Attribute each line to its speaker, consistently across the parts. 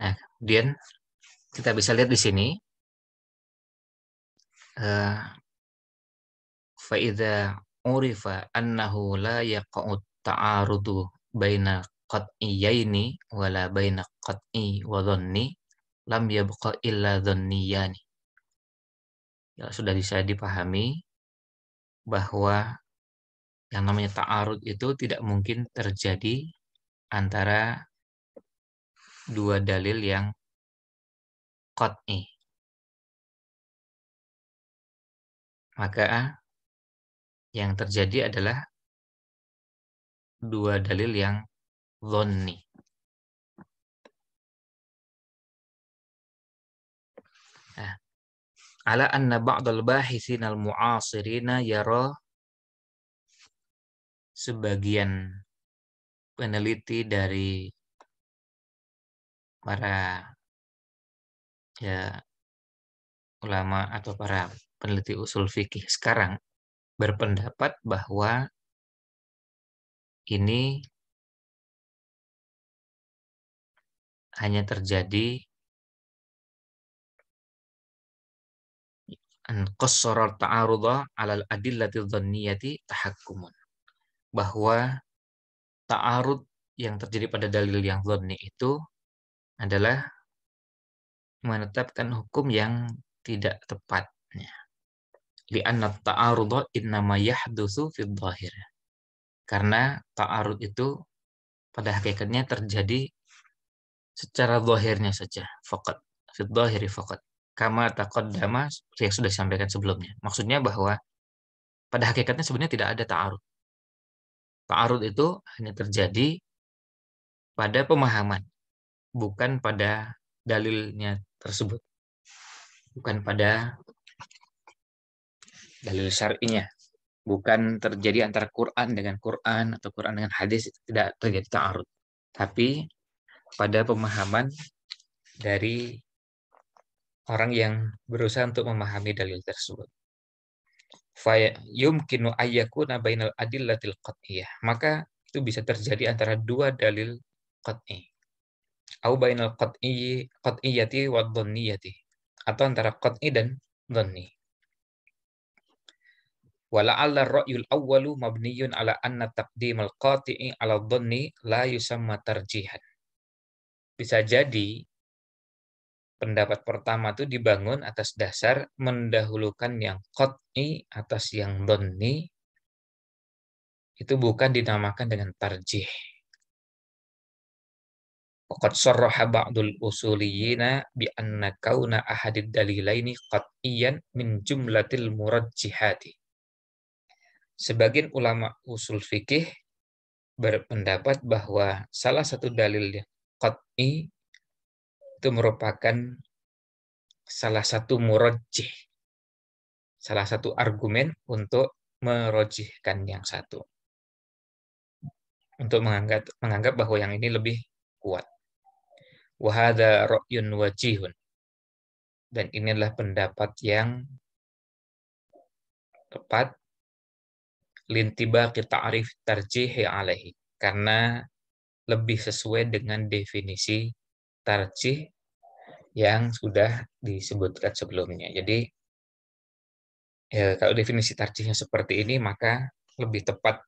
Speaker 1: Nah, kemudian kita bisa lihat di sini فإذا عرف أنه لا يقع التعارض بين قطعيين ولا بين قطعي وظني lam yabqa illa dhanniyani. Ya, sudah bisa dipahami bahwa yang namanya ta'arud itu tidak mungkin terjadi antara dua dalil yang qat'i. Maka yang terjadi adalah dua dalil yang dhanni. Nah, ala anna ba'dal bahithin al-mu'asirina yara, sebagian peneliti dari para ya ulama atau para peneliti usul fikih sekarang berpendapat bahwa ini hanya terjadi an qassara ta'arudha 'alal adillati dhanniyati tahakkumun, bahwa ta'arud yang terjadi pada dalil yang dhanni itu adalah menetapkan hukum yang tidak tepat. Li'anna ta'arudha innama yahdutsu fid dhahir. Karena ta'arud itu pada hakikatnya terjadi secara zahirnya saja, faqat, fid dhahiri faqat. Kama taqaddama, yang sudah disampaikan sebelumnya. Maksudnya bahwa pada hakikatnya sebenarnya tidak ada ta'arud. Ta'arud itu hanya terjadi pada pemahaman, bukan pada dalilnya tersebut, bukan pada dalil syar'inya, bukan terjadi antara Quran dengan Quran atau Quran dengan hadis, tidak terjadi ta'arud, tapi pada pemahaman dari orang yang berusaha untuk memahami dalil tersebut. Fa yumkinu ayyakuna bainal adillatil qat'iyah, maka itu bisa terjadi antara dua dalil qat'i, au bainal qat'iyyati wa dhanniyati, atau antara qat'i dan dhanni. Wala'alla ar-ra'yul awwalu mabniyun ala anna taqdimal qati'i ala dhanni la yusamma tarjihan. Bisa jadi pendapat pertama itu dibangun atas dasar mendahulukan yang qat'i atas yang dhanni, itu bukan dinamakan dengan tarjih. Waqad sarraha ba'dul usuliyina bi anna kauna ahadid dalilaini qat'iyan min jumlatil murajjihati. Sebagian ulama usul fikih berpendapat bahwa salah satu dalil yang qat'i itu merupakan salah satu murajjih, salah satu argumen untuk merojihkan yang satu, untuk menganggap bahwa yang ini lebih kuat. Wa hadza ra'yun wajihun, dan inilah pendapat yang tepat, lintibaqi ta'rif tarjihi alaihi, karena lebih sesuai dengan definisi tarjih yang sudah disebutkan sebelumnya. Jadi ya, kalau definisi tarjihnya seperti ini maka lebih tepat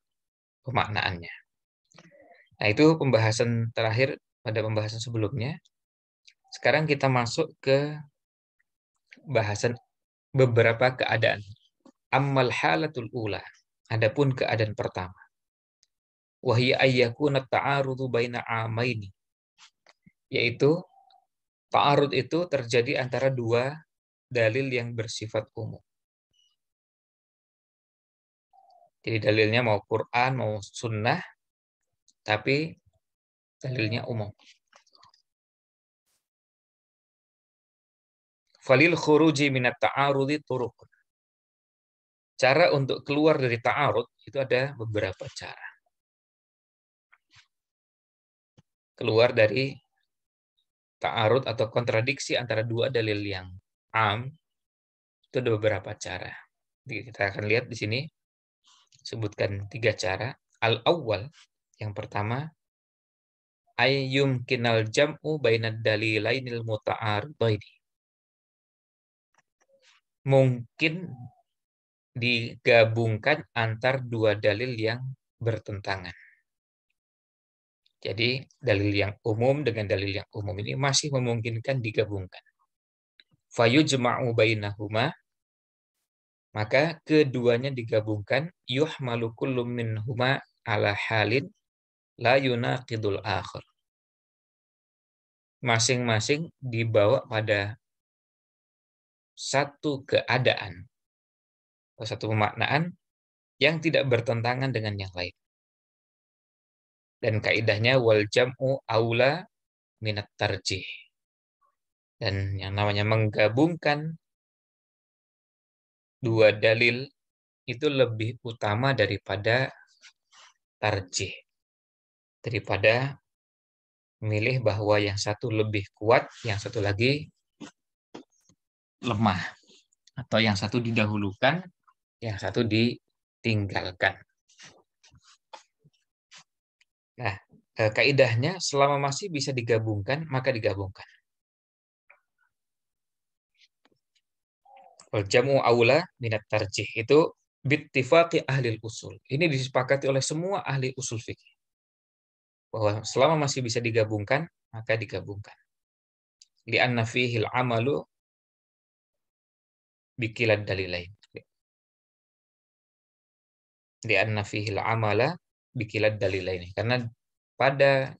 Speaker 1: pemaknaannya. Nah, itu pembahasan terakhir pada pembahasan sebelumnya. Sekarang kita masuk ke bahasan beberapa keadaan. Ammal halatul ula, adapun keadaan pertama. Wahya ayyakuna ta'arudu baina amaini, yaitu ta'arud itu terjadi antara dua dalil yang bersifat umum. Jadi dalilnya mau Quran, mau sunnah, tapi dalilnya umum. Falil khuruji minat ta'arudi turuq. Cara untuk keluar dari ta'arud itu ada beberapa cara. Keluar dari ta'arud atau kontradiksi antara dua dalil yang am, itu ada beberapa cara. Jadi kita akan lihat di sini, sebutkan 3 cara. Al-awwal, yang pertama, ayyumkinal jam'u bainad dalilainil muta'aridaini. Mungkin digabungkan antar dua dalil yang bertentangan. Jadi dalil yang umum dengan dalil yang umum ini masih memungkinkan digabungkan. Fayujma'u bainahuma, maka keduanya digabungkan, yuhmalu kullu minhuma ala halin la yunaqidul akhir. Masing-masing dibawa pada satu keadaan atau satu pemaknaan yang tidak bertentangan dengan yang lain. Dan kaidahnya wal jam'u aula minat tarjih. Dan yang namanya menggabungkan dua dalil itu lebih utama daripada tarjih. Daripada memilih bahwa yang satu lebih kuat, yang satu lagi lemah. Atau yang satu didahulukan, yang satu ditinggalkan. Nah, kaidahnya selama masih bisa digabungkan, maka digabungkan. Wal jam'u aula minat tarjih itu bittifaqi ahli usul. Ini disepakati oleh semua ahli usul fikih. Bahwa selama masih bisa digabungkan, maka digabungkan. Li'anna fihil amalu bikilad dalilain. Li'anna fihil amala bikilad dalilain. Karena pada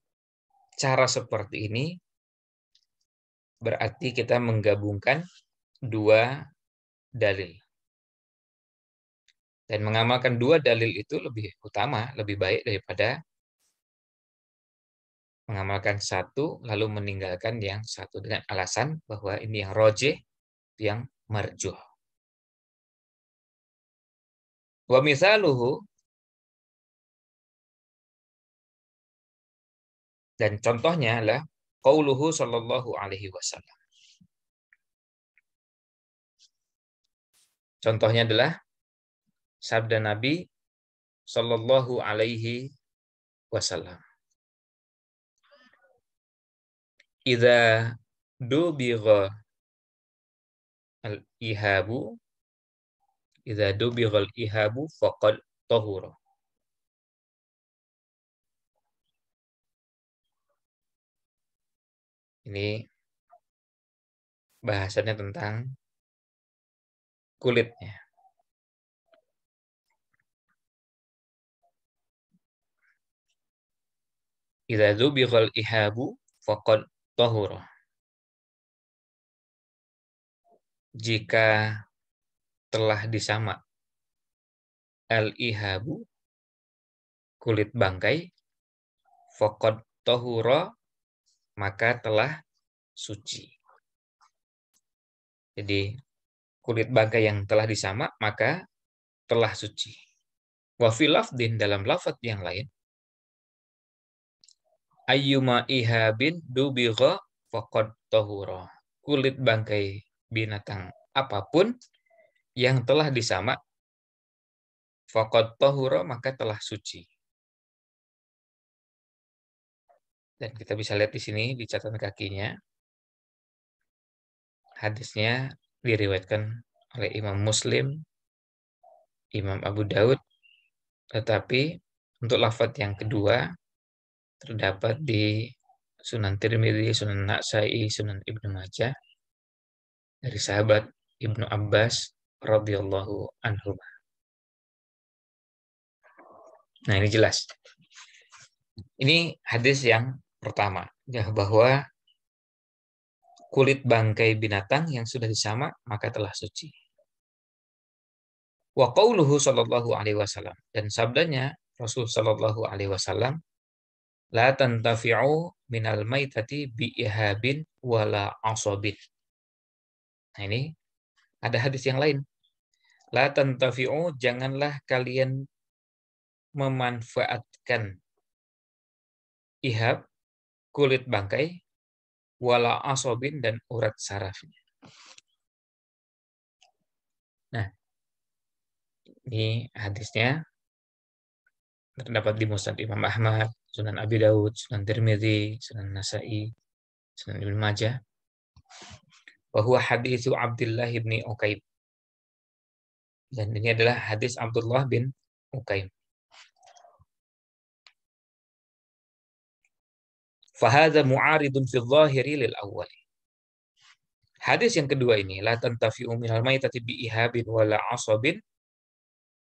Speaker 1: cara seperti ini berarti kita menggabungkan dua dalil. Dan mengamalkan dua dalil itu lebih utama, lebih baik daripada mengamalkan satu lalu meninggalkan yang satu dengan alasan bahwa ini yang rojih, yang marjuh. Wa misaluhu, dan contohnya adalah qauluhu sallallahu alaihi wasallam. Contohnya adalah sabda Nabi sallallahu alaihi wasallam. Idza dubigha al-ihabu idza dubigha al-ihabu faqad tahura. Ini bahasannya tentang kulitnya. Idza dubighal ihabu faqad tahura. Jika telah disamak al-ihabu, kulit bangkai, faqad tahura, maka telah suci. Jadi kulit bangkai yang telah disamak maka telah suci. Wa fil lafdin, dalam lafaz yang lain, ayyuma ihabin dubigha faqad tahura. Kulit bangkai binatang apapun yang telah disamak faqad tahura, maka telah suci. Dan kita bisa lihat di sini di catatan kakinya. Hadisnya diriwayatkan oleh Imam Muslim, Imam Abu Daud, tetapi untuk lafaz yang kedua terdapat di Sunan Tirmidzi, Sunan Nasa'i, Sunan Ibnu Majah dari sahabat Ibnu Abbas radhiyallahu anhu. Nah, ini jelas. Ini hadis yang pertama, ya, bahwa kulit bangkai binatang yang sudah disamak maka telah suci. Wa qauluhu sallallahu alaihi wasallam, dan sabdanya Rasul sallallahu alaihi wasallam, la tantafi'u minal maitati bi ihabin wala asabin. Nah, ini ada hadis yang lain. La tantafi'u, janganlah kalian memanfaatkan ihab, kulit bangkai, wala asobin, dan urat sarafnya. Nah, ini hadisnya terdapat di Musnad Imam Ahmad, Sunan Abi Daud, Sunan Tirmidzi, Sunan Nasa'i, Sunan Ibnu Majah. Wa huwa haditsu Abdullah bin Ukaim. Dan ini adalah hadis Abdullah bin Ukaim. Fahadha mu'aridun fi dhahiri lil awwal. Hadis yang kedua ini, la tantafi'u minal maitati bi ihabin wala asabin,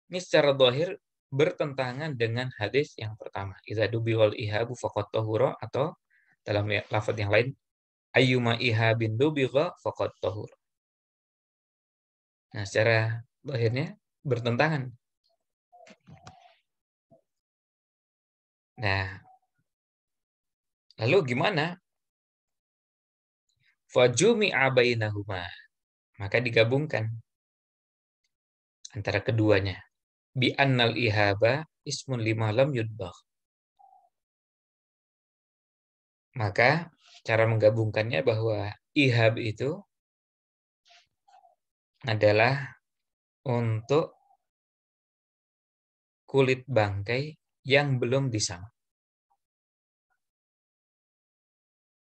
Speaker 1: ini secara zahir bertentangan dengan hadis yang pertama. Idza dubiwal ihabu faqad tahura, atau dalam lafaz yang lain, ayyuma ihabin dubigha faqad tahur. Nah, secara zahirnya bertentangan. Nah, lalu gimana? Fajumi'a bainahuma. Maka digabungkan antara keduanya. Bi annal ihaba ismun lima lam yudbagh. Maka cara menggabungkannya bahwa ihab itu adalah untuk kulit bangkai yang belum disamak.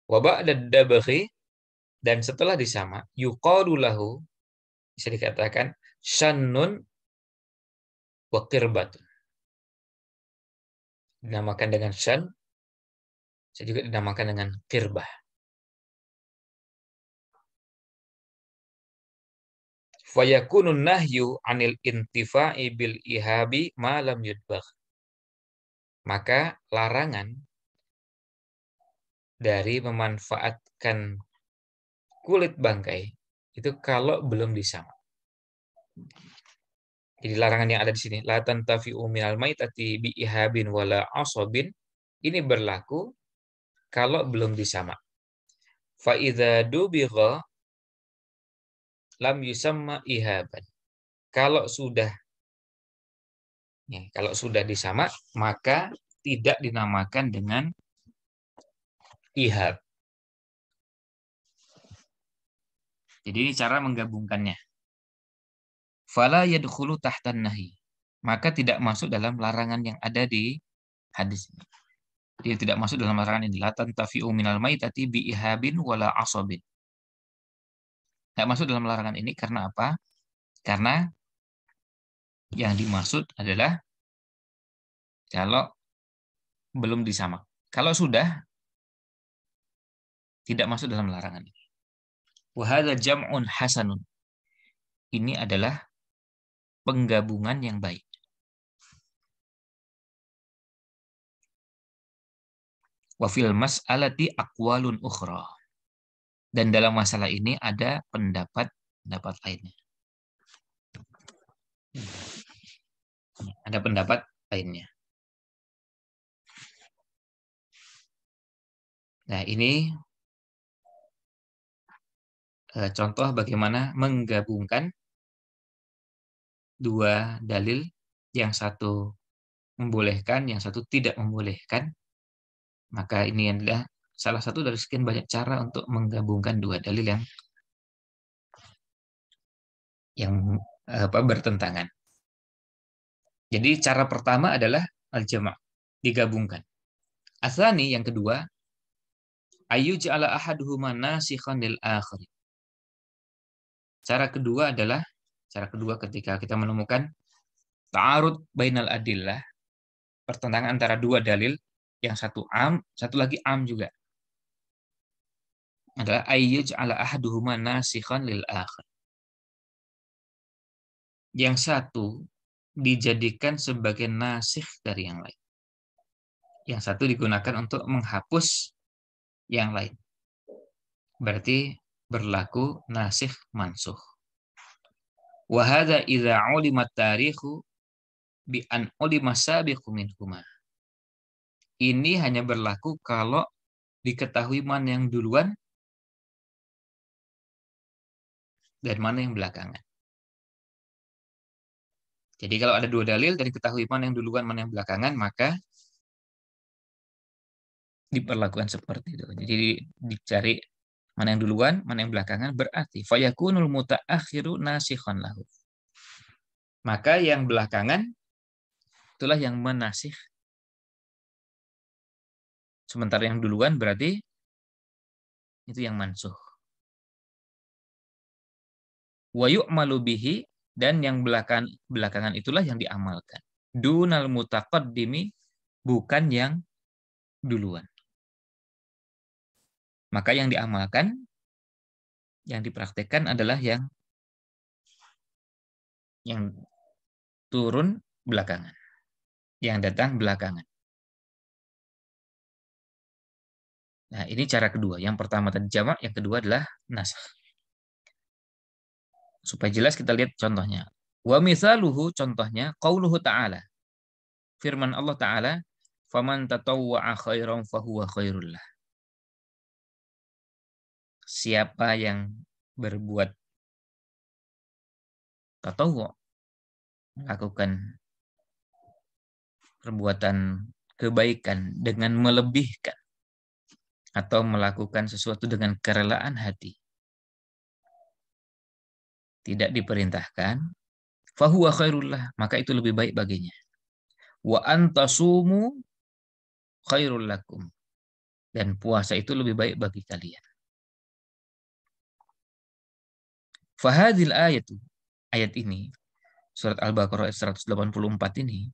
Speaker 1: Wa ba'da dabghi, dan setelah disamak, yuqalu lahu, bisa dikatakan shannun wa qirbatun. Dinamakan dengan shan, bisa juga dinamakan dengan qirbah. Fayakunun nahyu anil intifa'i bil ihabi ma lam yudbagh. Maka larangan dari memanfaatkan kulit bangkai itu kalau belum disamak. Jadi larangan yang ada di sini, la tantafi'u minal maitati bi ihabin wala asabin, ini berlaku kalau belum disamak. Fa idza dubigha lam yusamma ihaban. Kalau sudah disamak, maka tidak dinamakan dengan ihab. Jadi ini cara menggabungkannya. Fala yadkhulu tahtan nahi. Maka tidak masuk dalam larangan yang ada di hadis ini. Dia tidak masuk dalam larangan ini. La tantafi'u minal maitati bi ihabin wala asabin. Tidak masuk dalam larangan ini karena apa? Karena yang dimaksud adalah kalau belum disamak. Kalau sudah, tidak masuk dalam larangan ini. Wa hadza jam'un hasanun. Ini adalah penggabungan yang baik. Wa fil mas'alati aqwalun ukhra. Dan dalam masalah ini ada pendapat lainnya. Ada pendapat lainnya. Nah, ini contoh bagaimana menggabungkan dua dalil, yang satu membolehkan, yang satu tidak membolehkan. Maka ini adalah salah satu dari sekian banyak cara untuk menggabungkan dua dalil yang bertentangan. Jadi cara pertama adalah al-jama', digabungkan. Atsani, yang kedua, ayyuj'ala ahaduhuma nasikhan lil akhir. Cara kedua ketika kita menemukan ta'arud bainal adillah, pertentangan antara dua dalil, yang satu am, satu lagi am juga, adalah ayyuj'ala ahaduhuma nasikhan lil akhir. Yang satu dijadikan sebagai nasikh dari yang lain. Yang satu digunakan untuk menghapus yang lain. Berarti berlaku nasikh mansukh. Wa hadza idza 'ulima at-tarikhu bi an 'ulima sabiqu minhuma. Ini hanya berlaku kalau diketahui mana yang duluan dan mana yang belakangan. Jadi kalau ada dua dalil dan diketahui mana yang duluan, mana yang belakangan, maka diperlakukan seperti itu. Jadi dicari mana yang duluan, mana yang belakangan, berarti fayakunul mutaakhiru nasikhan lahu. Maka yang belakangan itulah yang menasikh Sementara yang duluan berarti itu yang mansuh. Wa yu'malu bihi, dan yang belakangan itulah yang diamalkan. Dunal mutaqaddimi, bukan yang duluan. Maka yang diamalkan, yang dipraktekkan adalah yang turun belakangan, yang datang belakangan. Nah, ini cara kedua. Yang pertama tadi jamak, yang kedua adalah nasakh. Supaya jelas kita lihat contohnya. Wa misaluhu, contohnya qauluhu ta'ala. Firman Allah Ta'ala, "Faman tatawwa'a khairan fahuwa khairul lah." Siapa yang berbuat tatawwu', melakukan perbuatan kebaikan dengan melebihkan atau melakukan sesuatu dengan kerelaan hati, tidak diperintahkan, fahuwa khairullah, maka itu lebih baik baginya. Wa antasumu khairul lakum, dan puasa itu lebih baik bagi kalian. Fahadil ayatu, ayat ini, surat Al-Baqarah 184 ini,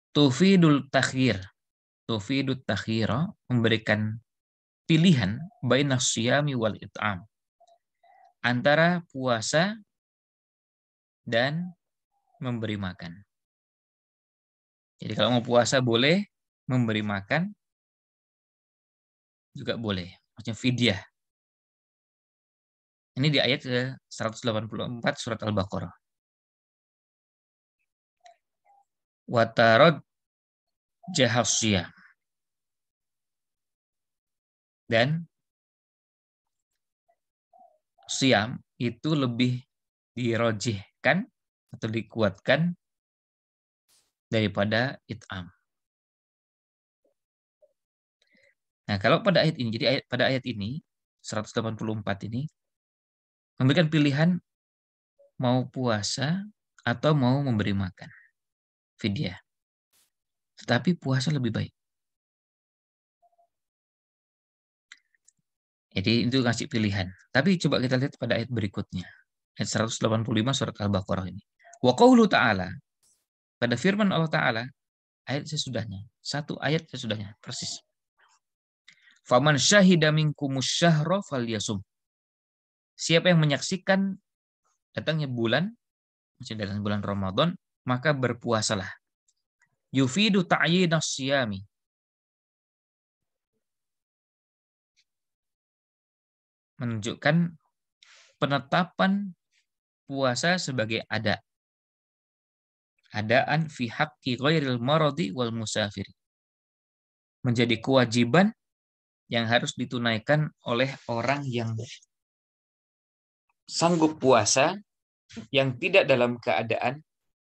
Speaker 1: tufidul takhir, tufidul takhira, memberikan pilihan bainas siyami wal it'am, antara puasa dan memberi makan. Jadi kalau mau puasa boleh, memberi makan juga boleh. Maksudnya fidyah. Ini di ayat ke-184 surat Al-Baqarah. Watarad jahasya. Dan siam itu lebih dirojihkan atau dikuatkan daripada it'am. Nah, kalau pada ayat ini, jadi pada ayat ini 184 ini memberikan pilihan mau puasa atau mau memberi makan, fidyah. Tetapi puasa lebih baik. Jadi itu kasih pilihan. Tapi coba kita lihat pada ayat berikutnya. Ayat 185 surat Al-Baqarah ini. Wa qawlu ta'ala, pada firman Allah Ta'ala, ayat sesudahnya. Satu ayat sesudahnya, persis. Faman syahida minkumus syahra falyasum. Siapa yang menyaksikan datangnya bulan, maksudnya datang bulan Ramadan, maka berpuasalah. Yufidu ta'yinas siyami. Menunjukkan penetapan puasa sebagai adaan fi haqqi ghairil maradi wal musafir. Menjadi kewajiban yang harus ditunaikan oleh orang yang sanggup puasa, yang tidak dalam keadaan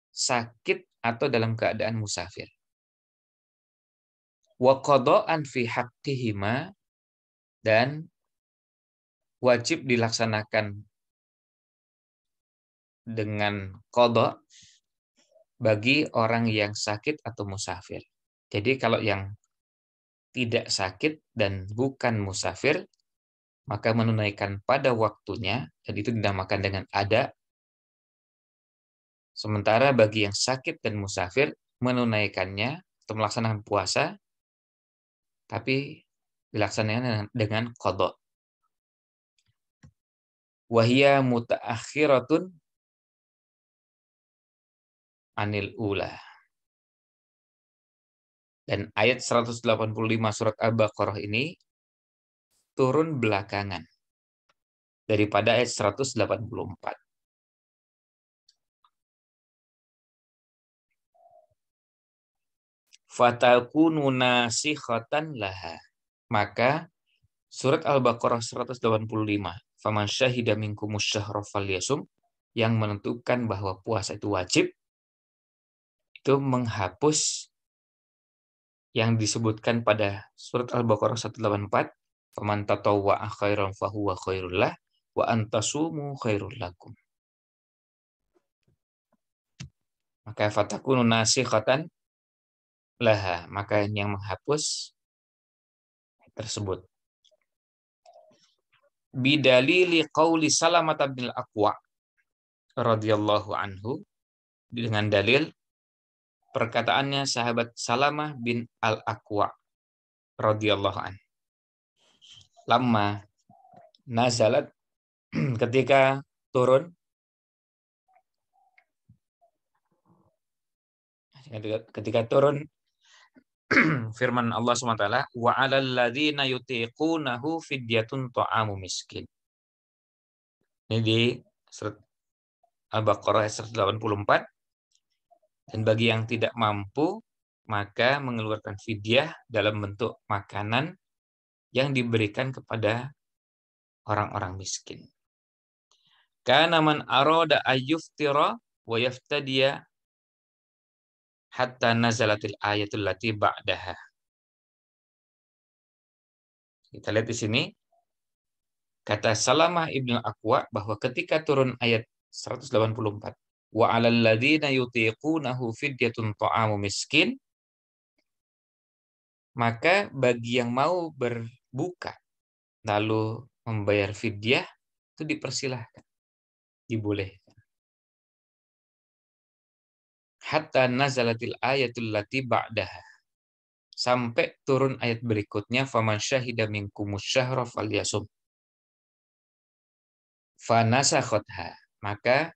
Speaker 1: sakit atau dalam keadaan musafir. Wa qada'an fi haqqihima, dan wajib dilaksanakan dengan qada bagi orang yang sakit atau musafir. Jadi kalau yang tidak sakit dan bukan musafir, maka menunaikan pada waktunya, dan itu dinamakan dengan ada. Sementara bagi yang sakit dan musafir, menunaikannya atau melaksanakan puasa, tapi dilaksanakan dengan qada. Wahia mutaakhiratun anil ula. Dan ayat 185 surat Al-Baqarah ini turun belakangan daripada ayat 184. Fatakunu nasikhatan laha. Maka surat Al-Baqarah 185, faman syahida minkumus syahra falyasum, yang menentukan bahwa puasa itu wajib, itu menghapus yang disebutkan pada surat Al-Baqarah 184, faman tatawwa'a khairan fahuwa khairul lah wa antasumu khairul lakum. Maka fatakunu nasikhatan laha, maka yang menghapus tersebut. Bidalili qauli Salamah bin Al-Aqwa radhiyallahu anhu, dengan dalil perkataannya sahabat Salamah bin Al-Aqwa radhiyallahu anhu. Lama nazalat, ketika turun, firman Allah SWT, wa 'alal ladzina yutiqunahu fidyatun ta'amu miskin. Ini di surat Al-Baqarah ayat 184. Dan bagi yang tidak mampu, maka mengeluarkan fidyah dalam bentuk makanan yang diberikan kepada orang-orang miskin. Kana man arada ayyuftira wa yaftadiya hatta nazalatil ayatul lati ba'daha. Kita lihat di sini, kata Salamah ibnu Aqwa bahwa ketika turun ayat 184, wa 'alal ladzina yutiqunahu fidyatun ta'amu miskin, maka bagi yang mau berbuka lalu membayar fidyah itu dipersilahkan, dibolehkan. Hatta nazalatil ayatul lati ba'daha, sampai turun ayat berikutnya, faman syahida minkumus syahra falyasum fanasakhotha, maka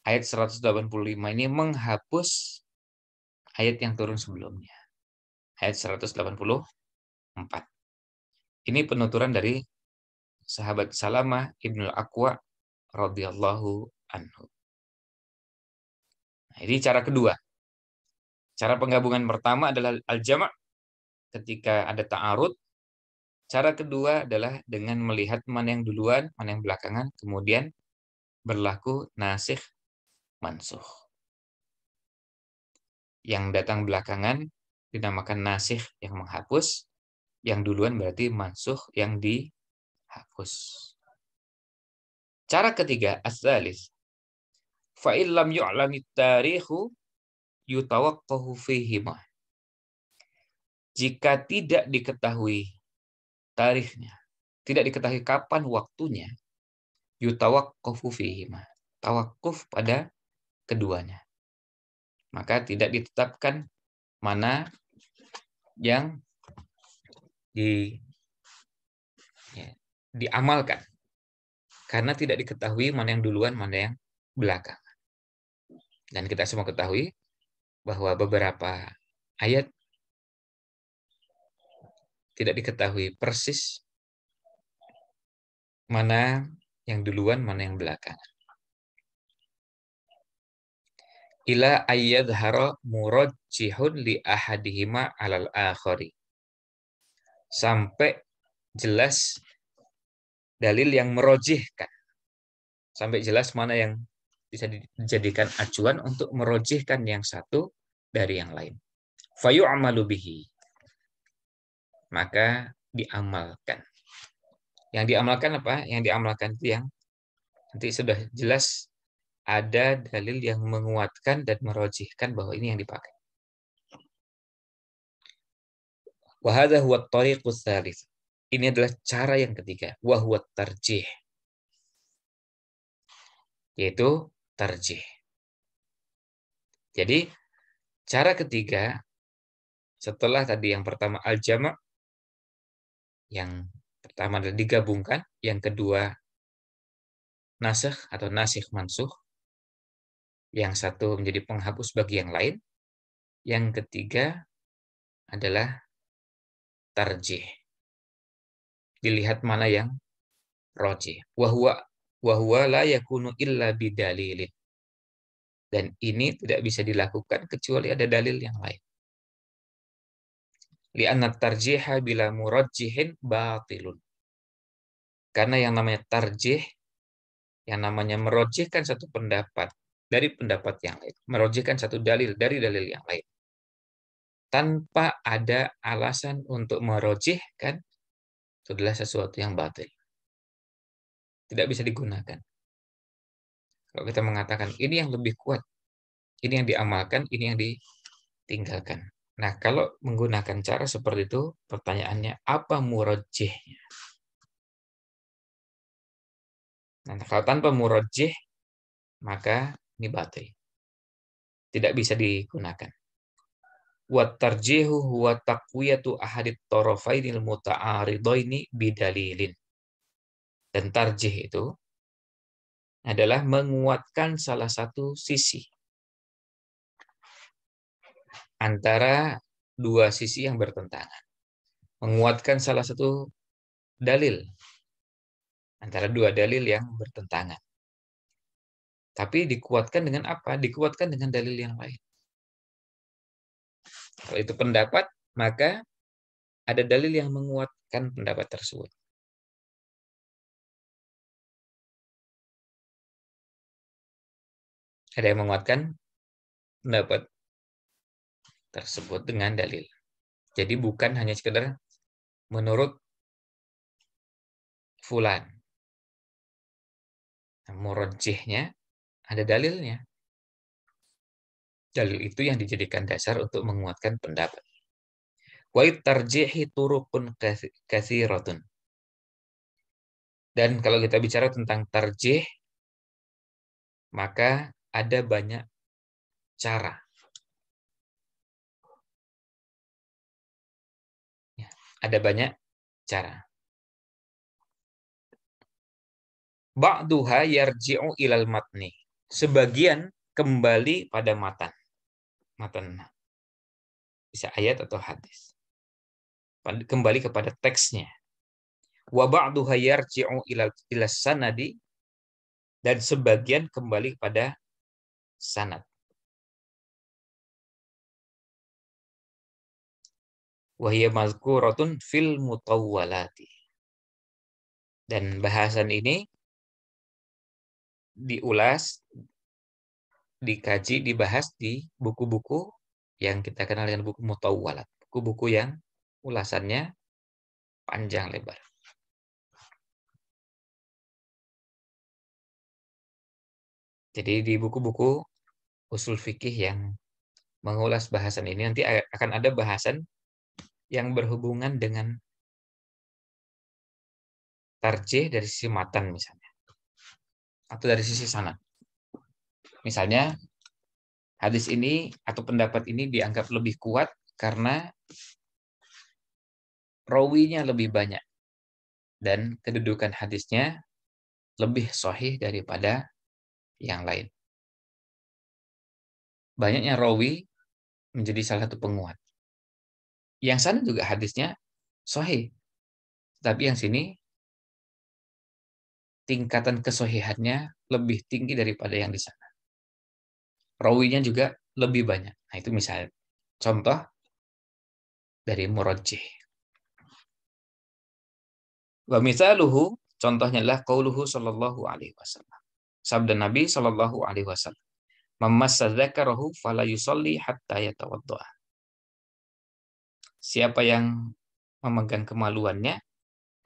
Speaker 1: ayat 185 ini menghapus ayat yang turun sebelumnya, ayat 184. Ini penuturan dari sahabat Salamah ibnu Al-Aqwa radhiyallahu anhu. Nah, ini cara kedua. Cara penggabungan pertama adalah al-jama' ketika ada ta'arud. Cara kedua adalah dengan melihat mana yang duluan, mana yang belakangan, kemudian berlaku nasikh mansukh. Yang datang belakangan dinamakan nasikh yang menghapus, yang duluan berarti mansukh yang dihapus. Cara ketiga, as-salis, fa illam yu'lamit tarikhu yutawaqqahu fihima. Jika tidak diketahui tarikhnya, tidak diketahui kapan waktunya, yutawaqqafu fihima, tawakuf pada keduanya. Maka tidak ditetapkan mana yang diamalkan, karena tidak diketahui mana yang duluan, mana yang belakang. Dan kita semua ketahui bahwa beberapa ayat tidak diketahui persis mana yang duluan, mana yang belakang. Ila ayyadhara murajjihun li ahadihima alal akhari. Sampai jelas dalil yang merojihkan. Sampai jelas mana yang bisa dijadikan acuan untuk merojihkan yang satu dari yang lain. Fayu'amalu bihi, maka diamalkan. Yang diamalkan apa? Yang diamalkan itu yang nanti sudah jelas ada dalil yang menguatkan dan merojihkan bahwa ini yang dipakai. Wa hadza huwa at-tariqus tsalits. Ini adalah cara yang ketiga, wa huwa tarjih. Yaitu tarjih. Jadi cara ketiga setelah tadi yang pertama al-jama', yang pertama adalah digabungkan, yang kedua nasikh atau nasikh mansukh, yang satu menjadi penghapus bagi yang lain, yang ketiga adalah tarjih. Dilihat mana yang rajih. Wa huwa la yakunu illa bidalilin. Dan ini tidak bisa dilakukan kecuali ada dalil yang lain. Li'anna tarjiha bila murajjihin batilun. Karena yang namanya tarjih, yang namanya merojihkan satu pendapat dari pendapat yang lain, merojihkan satu dalil dari dalil yang lain, tanpa ada alasan untuk merojihkan, itu adalah sesuatu yang batil. Tidak bisa digunakan. Kalau kita mengatakan ini yang lebih kuat, ini yang diamalkan, ini yang ditinggalkan, Nah, kalau menggunakan cara seperti itu, pertanyaannya apa murajjihnya? Nah, kalau tanpa murajjih, maka ini batil. Tidak bisa digunakan. Wa tarjihu huwa taqwiyatu ahadit tarafainil muta'aridaini bidalilin. Dan tarjih itu adalah menguatkan salah satu sisi antara dua sisi yang bertentangan. Menguatkan salah satu dalil antara dua dalil yang bertentangan. Tapi dikuatkan dengan apa? Dikuatkan dengan dalil yang lain. Kalau itu pendapat, maka ada dalil yang menguatkan pendapat tersebut. Ada yang menguatkan pendapat tersebut dengan dalil. Jadi bukan hanya sekedar menurut fulan. Nah, murajjihnya ada dalilnya. Dalil itu yang dijadikan dasar untuk menguatkan pendapat. Wa tarjihi turuqun katsiratun. Dan kalau kita bicara tentang tarjih, maka ada banyak cara. Ya, ada banyak cara. Ba'duha yarji'u ilal matni. Sebagian kembali pada matan. Matan bisa ayat atau hadis. Kembali kepada teksnya. Wa ba'duha yarji'u ila sanadi, dan sebagian kembali pada sanad. Wa hiya mazkuratun fil mutawwalati. Dan bahasan ini diulas, dikaji, dibahas di buku-buku yang kita kenal dengan buku mutawwalat. Buku-buku yang ulasannya panjang lebar. Jadi di buku-buku usul fikih yang mengulas bahasan ini nanti akan ada bahasan yang berhubungan dengan tarjih dari sisi matan misalnya, atau dari sisi sanad. Misalnya hadis ini atau pendapat ini dianggap lebih kuat karena rawinya lebih banyak dan kedudukan hadisnya lebih sahih daripada yang lain. Banyaknya rawi menjadi salah satu penguat. Yang sana juga hadisnya sahih, tapi yang sini tingkatan kesahihannya lebih tinggi daripada yang di sana. Rawinya juga lebih banyak. Nah, itu misalnya contoh dari murajjih. Wa mithaluhu, contohnya adalah qauluhu sallallahu alaihi wasallam. Sabda Nabi sallallahu alaihi wasallam. Mamassa dzakarahu fala yusalli hatta yatawaddaa. Siapa yang memegang kemaluannya,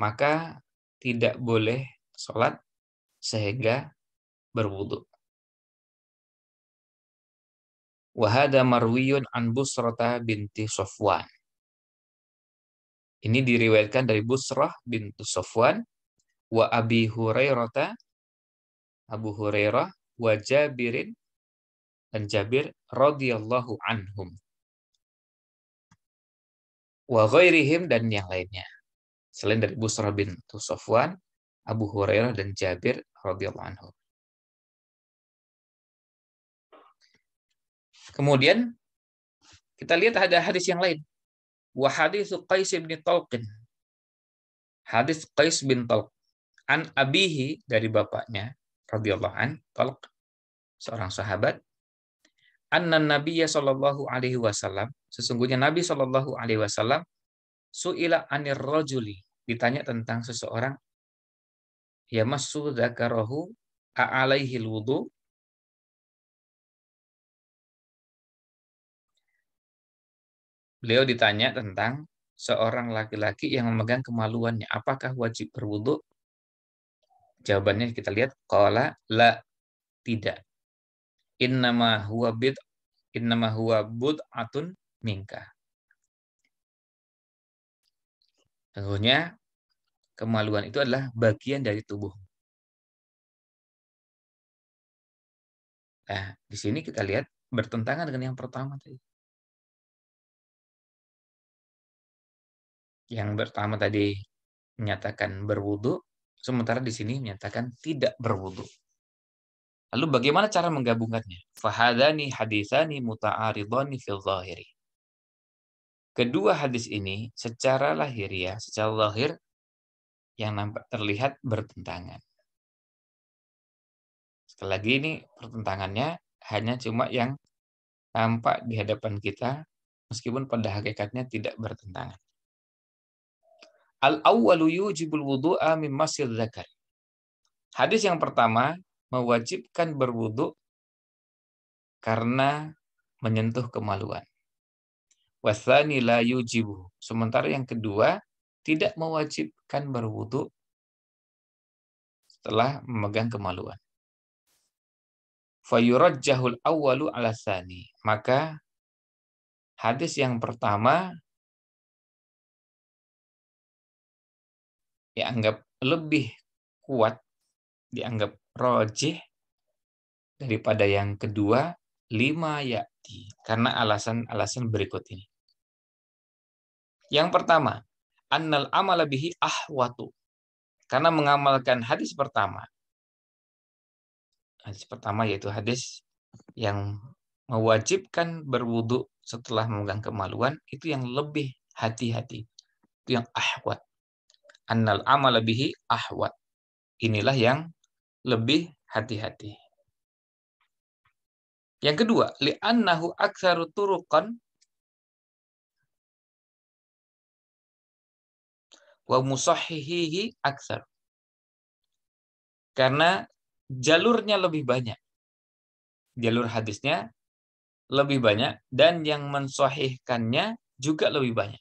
Speaker 1: maka tidak boleh sholat sehingga berwudu. Wa hadza marwiyun an Busrata binti Safwan. Ini diriwayatkan dari Busrah binti Safwan wa Abi Hurairah, Abu Hurairah, wa Jabirin, dan Jabir radhiyallahu anhum, wa ghairihim, dan yang lainnya selain dari Busrah bin Safwan, Abu Hurairah, dan Jabir radhiyallahu anhum. Kemudian kita lihat ada hadis yang lain. Wa hadis Qais bin Talq. Hadis Qais bin Talq an abihi, dari bapaknya radhiyallahu an, Talq seorang sahabat, anna Nabiyya sallallahu alaihi wasallam, sesungguhnya Nabi sallallahu alaihi wasallam, suila anir rajuli, ditanya tentang seseorang, yamassu dzakarahu a'alaihi wudu, beliau ditanya tentang seorang laki-laki yang memegang kemaluannya, apakah wajib berwudu? Jawabannya kita lihat, qala la, tidak. Innama huwa bid'atun minka. Sesungguhnya kemaluan itu adalah bagian dari tubuh. Nah, di sini kita lihat bertentangan dengan yang pertama tadi. Yang pertama tadi menyatakan berwudu, sementara di sini menyatakan tidak berwudu. Lalu bagaimana cara menggabungkannya? Fahadani haditsani muta'aridhani fil zahiri. Kedua hadis ini secara lahiriah, secara lahir yang nampak terlihat bertentangan. Sekali lagi ini pertentangannya hanya cuma yang nampak di hadapan kita, meskipun pada hakikatnya tidak bertentangan. Al-awwalu yujibul wudu'a min masil dzakar. Hadis yang pertama mewajibkan berwudu karena menyentuh kemaluan. Wasani la yujibu. Sementara yang kedua tidak mewajibkan berwudu setelah memegang kemaluan. Fayurajjahul awwalu ala tsani. Maka hadis yang pertama dianggap lebih kuat, dianggap rojih daripada yang kedua, lima ya'ti. Karena alasan-alasan berikut ini. Yang pertama, annal amala bihi ahwatu. Karena mengamalkan hadis pertama. Hadis pertama yaitu hadis yang mewajibkan berwudu setelah memegang kemaluan, itu yang lebih hati-hati. Itu yang ahwat. Annal amala bihi ahwat. Inilah yang lebih hati-hati. Yang kedua, li'annahu aktsaru turuqan wa musahhihihi aktsar. Karena jalurnya lebih banyak. Jalur hadisnya lebih banyak dan yang mensahihkannya juga lebih banyak.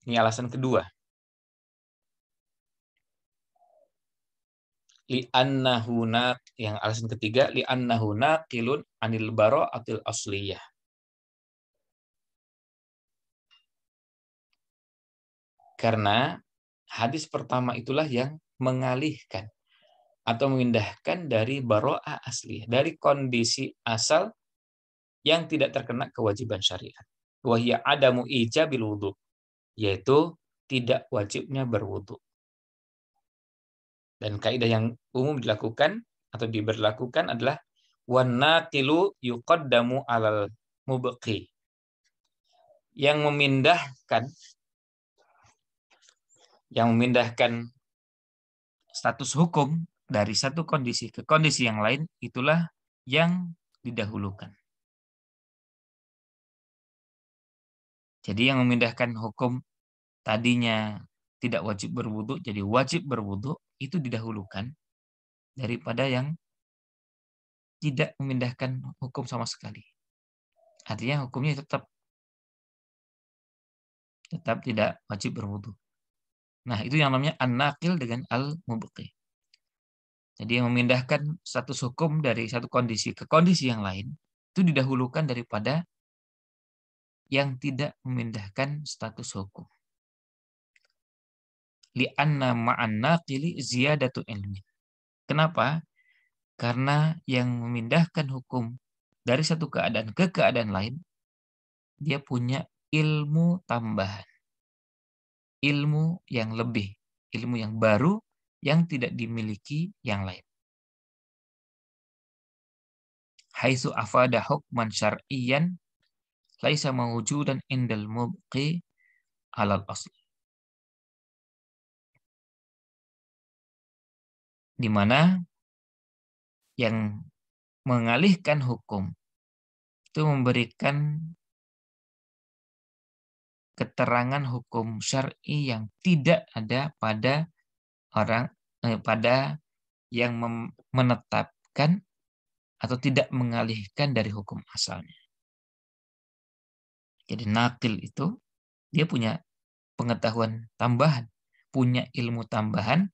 Speaker 1: Ini alasan kedua. Yang alasan ketiga, li'annahu naqilun anil bara'atil asliyah. Karena hadis pertama itulah yang mengalihkan atau memindahkan dari bara'ah asliyah, dari kondisi asal yang tidak terkena kewajiban syariat. Wa hiya adamu ijabil wudu, yaitu tidak wajibnya berwudu. Dan kaidah yang umum dilakukan atau diberlakukan adalah wan naqilu yuqaddamu alal mubqi. Yang memindahkan status hukum dari satu kondisi ke kondisi yang lain, itulah yang didahulukan. Jadi yang memindahkan hukum tadinya tidak wajib berwudu jadi wajib berwudu, itu didahulukan daripada yang tidak memindahkan hukum sama sekali. Artinya hukumnya tetap tidak wajib berwudu. Nah, itu yang namanya an-naqil dengan al-mubqi. Jadi yang memindahkan status hukum dari satu kondisi ke kondisi yang lain, itu didahulukan daripada yang tidak memindahkan status hukum. Li'anna ma'an naqili ziyadatu ilmi. Kenapa? Karena yang memindahkan hukum dari satu keadaan ke keadaan lain, dia punya ilmu tambahan. Ilmu yang lebih, ilmu yang baru yang tidak dimiliki yang lain. Haitsu afada hukman syar'iyyan laisa mawjudan indal mubqi alal asli. Di mana yang mengalihkan hukum itu memberikan keterangan hukum syar'i yang tidak ada pada yang menetapkan atau tidak mengalihkan dari hukum asalnya. Jadi nakil itu dia punya pengetahuan tambahan, punya ilmu tambahan,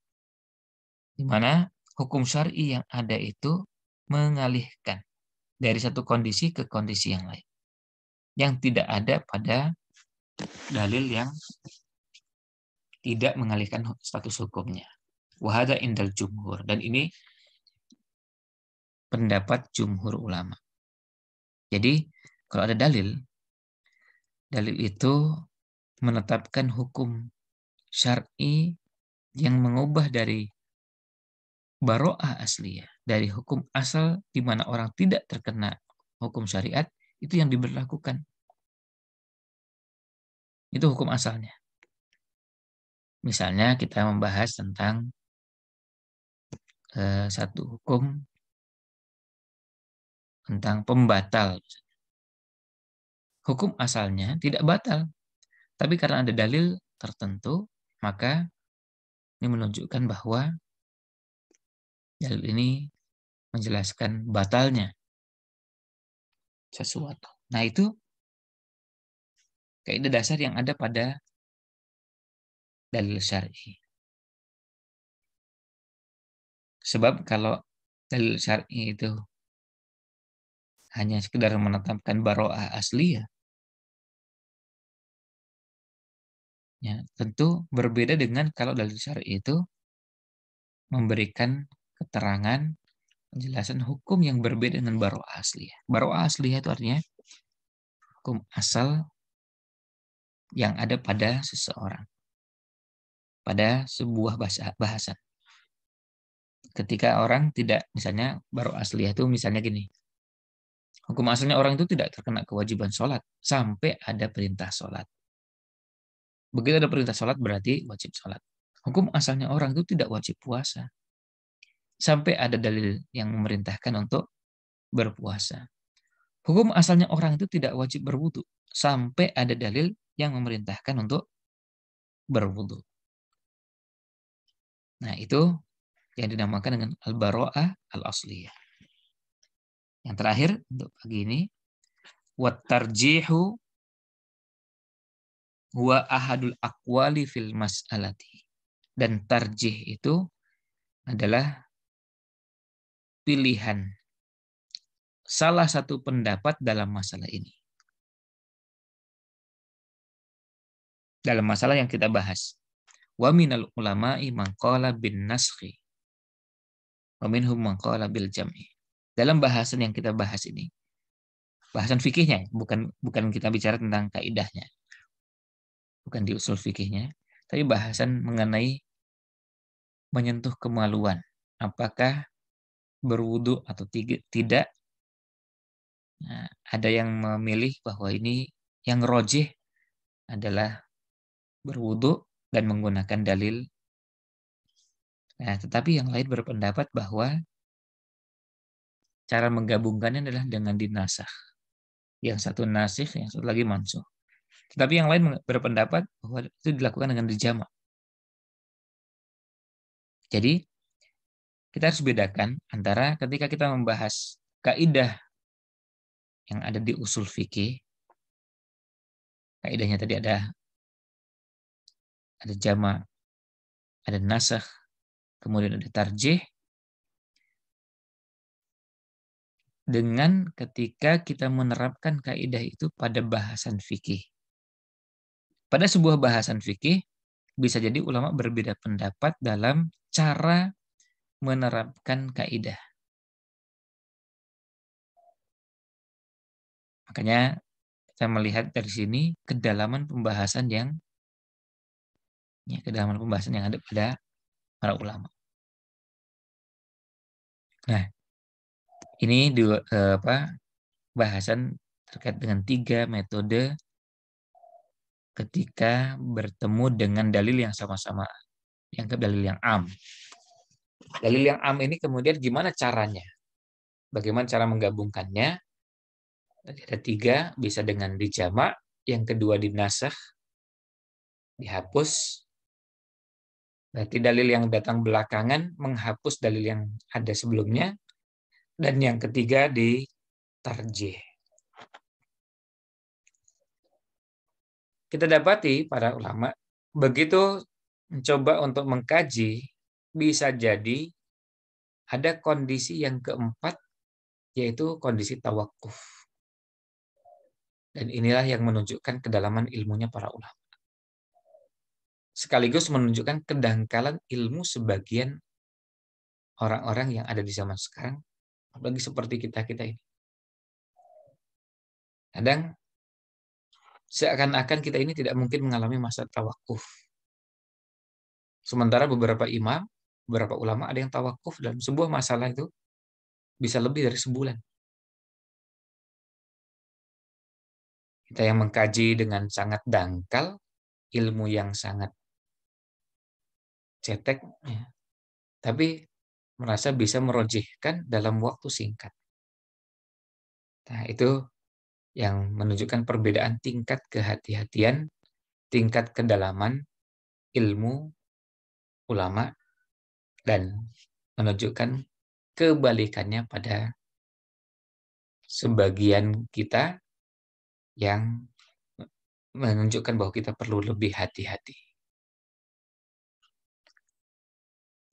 Speaker 1: di mana hukum syar'i yang ada itu mengalihkan dari satu kondisi ke kondisi yang lain. yang tidak ada pada dalil yang tidak mengalihkan status hukumnya. Wahada indal jumhur. Dan ini pendapat jumhur ulama. Jadi kalau ada dalil itu menetapkan hukum syar'i yang mengubah dari baro'ah asliyah, dari hukum asal di mana orang tidak terkena hukum syariat, itu yang diberlakukan. Itu hukum asalnya. Misalnya kita membahas tentang satu hukum tentang pembatal. Hukum asalnya tidak batal, tapi karena ada dalil tertentu, maka ini menunjukkan bahwa dalil ini menjelaskan batalnya sesuatu. Nah, itu kaidah dasar yang ada pada dalil syar'i. Sebab kalau dalil syar'i itu hanya sekedar menetapkan baro'ah asliyah, ya, tentu berbeda dengan kalau dalil syar'i itu memberikan keterangan penjelasan hukum yang berbeda dengan baro'ah asliyah. Baro'ah asliyah itu artinya hukum asal yang ada pada seseorang, pada sebuah bahasan. Ketika orang tidak, misalnya baro'ah asliyah itu misalnya gini, hukum asalnya orang itu tidak terkena kewajiban sholat sampai ada perintah sholat. Begitu ada perintah sholat berarti wajib sholat. Hukum asalnya orang itu tidak wajib puasa sampai ada dalil yang memerintahkan untuk berpuasa. Hukum asalnya orang itu tidak wajib berwudu sampai ada dalil yang memerintahkan untuk berwudu. Nah, itu yang dinamakan dengan al-baro'ah al-asliyah. Yang terakhir untuk pagi ini, wat tarjihu huwa ahadul aqwali fil mas'alati. Dan tarjih itu adalah pilihan, salah satu pendapat dalam masalah ini. Dalam masalah yang kita bahas. Wa minal ulama'i man qala bin naskhi. Wa minhum man qala bil jam'i. Dalam bahasan yang kita bahas ini, bahasan fikihnya, bukan kita bicara tentang kaidahnya. Bukan di usul fikihnya, tapi bahasan mengenai menyentuh kemaluan. Apakah berwudu atau tidak? Nah, ada yang memilih bahwa ini yang rojih adalah berwudu dan menggunakan dalil. Nah, tetapi yang lain berpendapat bahwa cara menggabungkannya adalah dengan dinasakh. Yang satu nasikh, yang satu lagi mansukh. Tetapi yang lain berpendapat bahwa itu dilakukan dengan dijama'. Jadi, kita harus bedakan antara ketika kita membahas kaidah yang ada di usul fikih. Kaidahnya tadi ada jama', ada nasakh, kemudian ada tarjih. Dengan ketika kita menerapkan kaidah itu pada bahasan fikih. Pada sebuah bahasan fikih, bisa jadi ulama berbeda pendapat dalam cara menerapkan kaidah. Makanya kita melihat dari sini kedalaman pembahasan yang ada pada para ulama. Nah, ini bahasan terkait dengan 3 metode ketika bertemu dengan dalil yang sama-sama, dianggap dalil yang am. Dalil yang am ini kemudian gimana caranya? Bagaimana cara menggabungkannya? Tadi ada 3, bisa dengan dijama', yang kedua dinasakh, dihapus. Berarti dalil yang datang belakangan menghapus dalil yang ada sebelumnya. Dan yang ketiga ditarjih. Kita dapati para ulama begitu mencoba untuk mengkaji, bisa jadi ada kondisi yang keempat, yaitu kondisi tawakuf. Dan inilah yang menunjukkan kedalaman ilmunya para ulama. Sekaligus menunjukkan kedangkalan ilmu sebagian orang-orang yang ada di zaman sekarang, apalagi seperti kita-kita ini. Kadang seakan-akan kita ini tidak mungkin mengalami masa tawakuf. Sementara beberapa imam, beberapa ulama ada yang tawakuf dalam sebuah masalah itu bisa lebih dari sebulan. Kita yang mengkaji dengan sangat dangkal, ilmu yang sangat cetek, ya, tapi merasa bisa merojihkan dalam waktu singkat. Nah, itu yang menunjukkan perbedaan tingkat kehati-hatian, tingkat kedalaman ilmu ulama, dan menunjukkan kebalikannya pada sebagian kita yang menunjukkan bahwa kita perlu lebih hati-hati.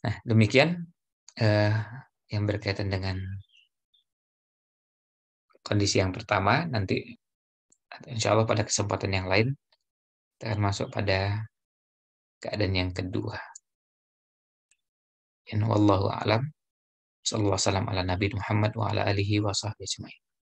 Speaker 1: Nah, demikian yang berkaitan dengan kondisi yang pertama. Nanti insya Allah pada kesempatan yang lain kita akan masuk pada keadaan yang kedua. Wallahu a'lam. Sallallahu alaihi wasallam ala Nabi Muhammad wa ala alihi wa sahbihi ajma'in.